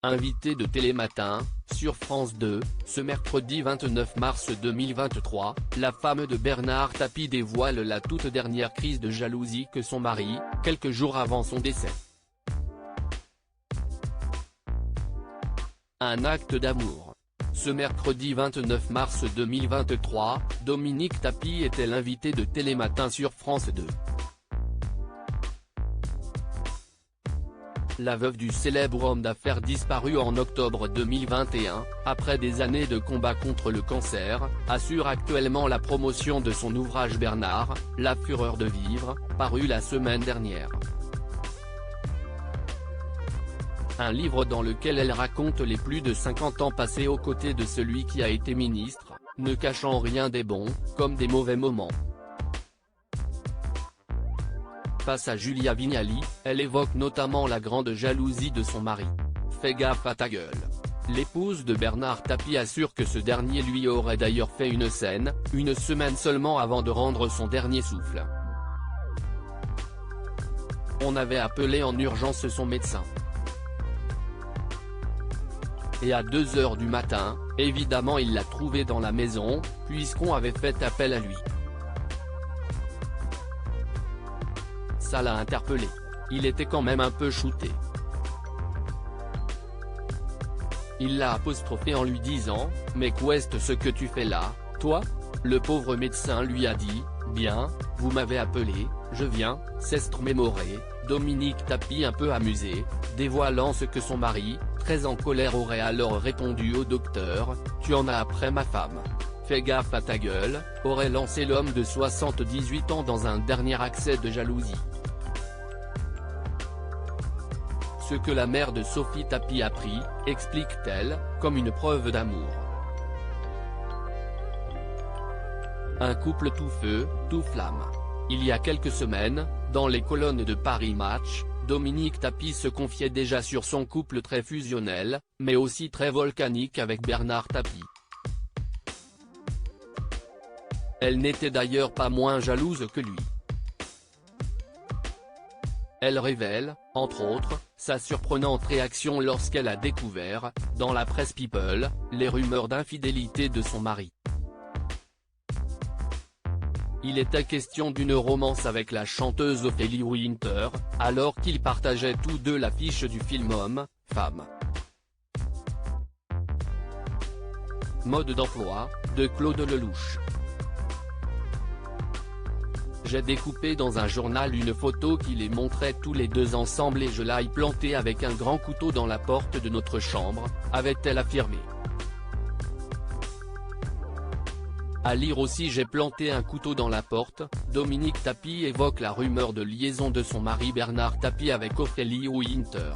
Invité de Télématin, sur France 2, ce mercredi 29 mars 2023, la femme de Bernard Tapie dévoile la toute dernière crise de jalousie que son mari, quelques jours avant son décès. Un acte d'amour. Ce mercredi 29 mars 2023, Dominique Tapie était l'invité de Télématin sur France 2. La veuve du célèbre homme d'affaires disparu en octobre 2021, après des années de combat contre le cancer, assure actuellement la promotion de son ouvrage Bernard, la fureur de vivre, paru la semaine dernière. Un livre dans lequel elle raconte les plus de 50 ans passés aux côtés de celui qui a été ministre, ne cachant rien des bons, comme des mauvais moments. Face à Julia Vignali, elle évoque notamment la grande jalousie de son mari. « Fais gaffe à ta gueule ». L'épouse de Bernard Tapie assure que ce dernier lui aurait d'ailleurs fait une scène, une semaine seulement avant de rendre son dernier souffle. On avait appelé en urgence son médecin. Et à 2 h du matin, évidemment il l'a trouvé dans la maison, puisqu'on avait fait appel à lui. Ça l'a interpellé. Il était quand même un peu shooté. Il l'a apostrophé en lui disant « Mais qu'est-ce ce que tu fais là, toi ?» Le pauvre médecin lui a dit « Bien, vous m'avez appelé, je viens, s'est mémoré ». Dominique Tapie un peu amusé, dévoilant ce que son mari, très en colère aurait alors répondu au docteur « Tu en as après ma femme. Fais gaffe à ta gueule », aurait lancé l'homme de 78 ans dans un dernier accès de jalousie. Ce que la mère de Sophie Tapie a pris, explique-t-elle, comme une preuve d'amour. Un couple tout feu, tout flamme. Il y a quelques semaines, dans les colonnes de Paris Match, Dominique Tapie se confiait déjà sur son couple très fusionnel, mais aussi très volcanique avec Bernard Tapie. Elle n'était d'ailleurs pas moins jalouse que lui. Elle révèle, entre autres, sa surprenante réaction lorsqu'elle a découvert, dans la presse People, les rumeurs d'infidélité de son mari. Il était question d'une romance avec la chanteuse Ophélie Winter, alors qu'ils partageaient tous deux l'affiche du film Homme-Femme. Mode d'emploi, de Claude Lelouch. J'ai découpé dans un journal une photo qui les montrait tous les deux ensemble et je l'ai plantée avec un grand couteau dans la porte de notre chambre, avait-elle affirmé. À lire aussi J'ai planté un couteau dans la porte, Dominique Tapie évoque la rumeur de liaison de son mari Bernard Tapie avec Ophélie Winter.